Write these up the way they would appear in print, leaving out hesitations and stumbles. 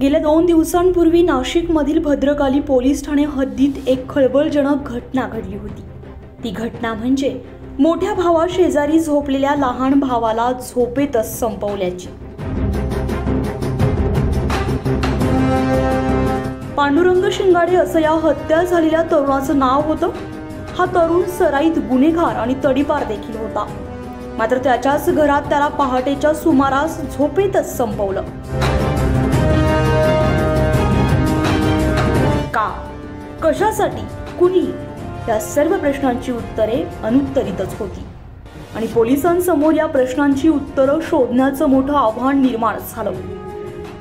गेल्या 2 दिवसांपूर्वी नाशिकमधील भद्रकाली पोलीस ठाणे हद्दीत एक खळबळजनक घटना घडली होती। ती घटना म्हणजे मोठ्या भावा शेजारी झोपलेल्या लहान भावाला झोपेतच संपवल्याची। पांडुरंग शिंगाडे असं या हत्या झालेल्या तरुणाचं नाव होतं। हा तरुण सराईत गुन्हेगार आणि तडीपार देखील होता। मात्र त्याच्याच घरात त्याला पहाटेच्या सुमारास झोपेतच संपवलं। का, कशासाठी, कुणी, या सर्व प्रश्नांची उत्तरे अनुत्तरितच होती आणि पोलिसांसमोर या प्रश्नांची उत्तरं शोधण्याचं मोठं आव्हान निर्माण झालं।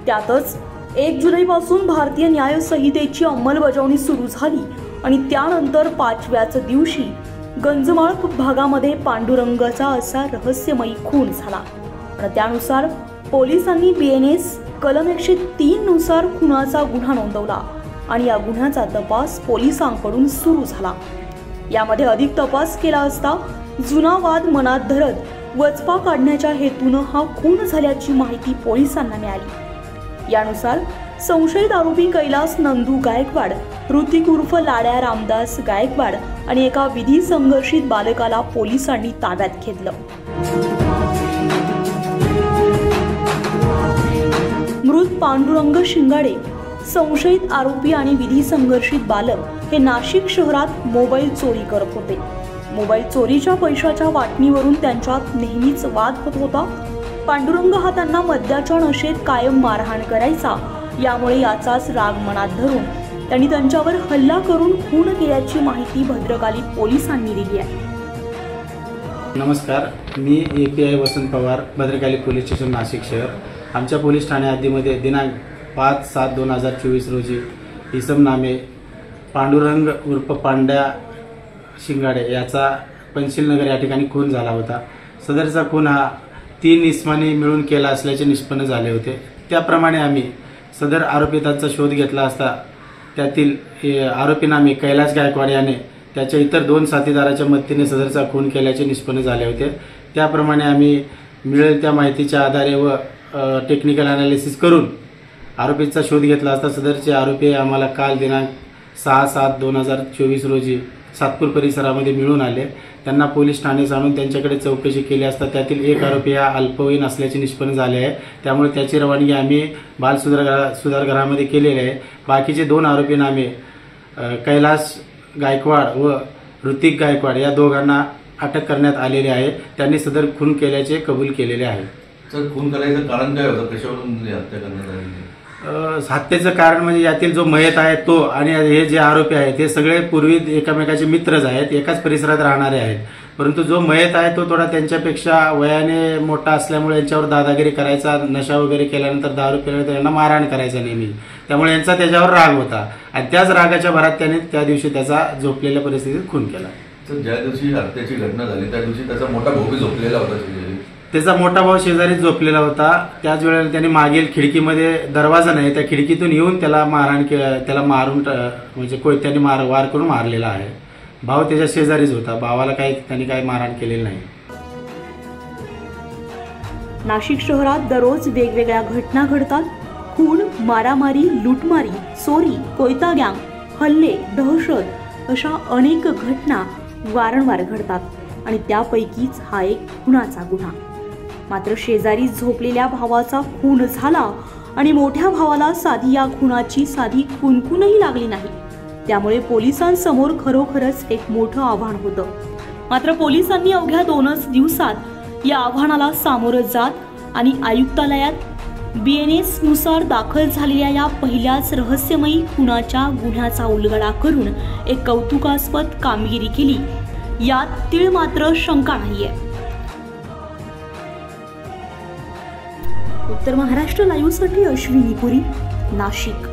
त्यातच 1 जुलैपासून भारतीय न्याय संहितेची अंमलबजावणी सुरू झाली आणि त्यानंतर 5व्याच दिवशी गंजमाळ भागामध्ये पांडुरंगाचा असा रहस्यमयी खून झाला आणि त्यानुसार पोलिसांनी BNS कलम 103 नुसार खुनाचा गुन्हा नोंदवला आणि या गुन्ह्याचा तपास पोलिसांकडून सुरू झाला। यामध्ये अधिक तपास केला असता जुना वाद मनात धरत वचपा काढण्याच्या हेतूनं हा खून झाल्याची माहिती पोलिसांना मिळाली। यानुसार संशयित आरोपी कैलास नंदू गायकवाड, ऋतिक उर्फ लाड्या रामदास गायकवाड आणि एका विधी संघर्षित बालकाला पोलिसांनी ताब्यात घेतलं। मृत पांडुरंग शिंगाडे, संशयित आरोपी आणि विधी संघर्षित बालक हे नाशिक शहरात मोबाईल चोरी करत होते। मोबाईल चोरीच्या पैशाच्या वाटणीवरून त्यांच्यात नेहमीच वाद होत होता। पांडुरंग हा त्यांना मद्याच्या नशेत कायम मारहाण करायचा। यामुळे याचाच राग मनात धरून त्यांनी त्यांच्यावर हल्ला करून खून केल्याची माहिती भद्रकाली पोलिसांनी दिली आहे। नमस्कार, मी API वसंत पवार, भद्रकाली पोलीस स्टेशन नाशिक शहर। आमच्या पोलीस ठाणे हद्दीमध्ये दिनांक 5/7/2024 रोजी इसम नामे पांडुरंग उर्फ पांड्या शिंगाडे याचा पंचशीलनगर या ठिकाणी खून झाला होता। सदरचा खून हा 3 इसमांनी मिळून केला असल्याचे निष्पन्न झाले होते। त्याप्रमाणे आम्ही सदर आरोपितांचा शोध घेतला असता त्यातील आरोपी नामे कैलास गायकवाड याने त्याच्या इतर 2 साथीदाराच्या मदतीने सदरचा खून केल्याचे निष्पन्न झाले होते। त्याप्रमाणे आम्ही मिळेल त्या माहितीच्या आधारे व टेक्निकल अनालिसिस करून आरोपीचा शोध घेतला असता सदरचे आरोपी आम्हाला काल दिनांक 6/7/2024 रोजी सातपूर परिसरामध्ये मिळून आले। त्यांना पोलीस ठाण्यात आणून त्यांच्याकडे चौकशी केली असता त्यातील एक आरोपी हा अल्पवयीन असल्याचे निष्पन्न झाले आहे। त्यामुळे त्याची रवानगी आम्ही बाल सुधारगृहामध्ये केलेली आहे। बाकीचे 2 आरोपी नामे कैलास गायकवाड व ऋतिक गायकवाड या दोघांना अटक करण्यात आलेली आहे। त्यांनी सदर खून केल्याचे कबूल केलेले आहे। सर, खून करायचं कारण काय होतं, कशावरून हत्या करण्यात आली? हत्येचं कारण म्हणजे यातील जो मयत आहे तो आणि हे जे आरोपी आहेत हे सगळे पूर्वी एकमेकाचे मित्रच आहेत, एकाच परिसरात राहणारे आहेत। परंतु जो मयत आहे तो थोडा त्यांच्यापेक्षा वयाने मोठा असल्यामुळे यांच्यावर दादागिरी करायचा, नशा वगैरे केल्यानंतर दारू पिल्यानंतर यांना मारहाण करायचा नेहमी। त्यामुळे यांचा त्याच्यावर राग होता आणि त्याच रागाच्या भरात त्याने त्या दिवशी त्याचा झोपलेल्या परिस्थितीत खून केला। तर ज्या दिवशी हत्येची घटना झाली त्या दिवशी त्याचा मोठा भाऊ झोपलेला होता शेजारी। त्याचा मोठा भाऊ शेजारी झोपलेला होता। त्याच वेळेला त्याने मागील खिडकीमध्ये दरवाजा नाही त्या खिडकीतून येऊन त्याला मारहाण त्याला मारून म्हणजे कोयत्याने वार करून मारलेला आहे। भाऊ त्याच्या शेजारीच होता, भावाला त्यांनी काही मारहाण केलेली नाही। नाशिक शहरात दररोज वेगवेगळ्या घटना घडतात। खून, मारामारी, लूटमारी, चोरी, कोयता गँग, हल्ले, दहशत अशा अनेक घटना वारंवार घडतात आणि त्यापैकीच हा एक खुनाचा गुन्हा। मात्र शेजारी झोपलेल्या भावाचा खून झाला आणि मोठ्या भावाला साधी या खुनाची साधी कुणकुणही लागली नाही। त्यामुळे पोलिसांसमोर खरोखरच एक मोठं आव्हान होतं। मात्र पोलिसांनी अवघ्या 2च दिवसात या आव्हानाला सामोरं जात आणि आयुक्तालयात BNS नुसार दाखल झालेल्या या पहिल्याच रहस्यमयी खुनाच्या गुन्ह्याचा उलगडा करून एक कौतुकास्पद कामगिरी केली, यात तीळ मात्र शंका नाहीये। उत्तर महाराष्ट्र लाईव्हसाठी अश्विनी पुरी, नाशिक।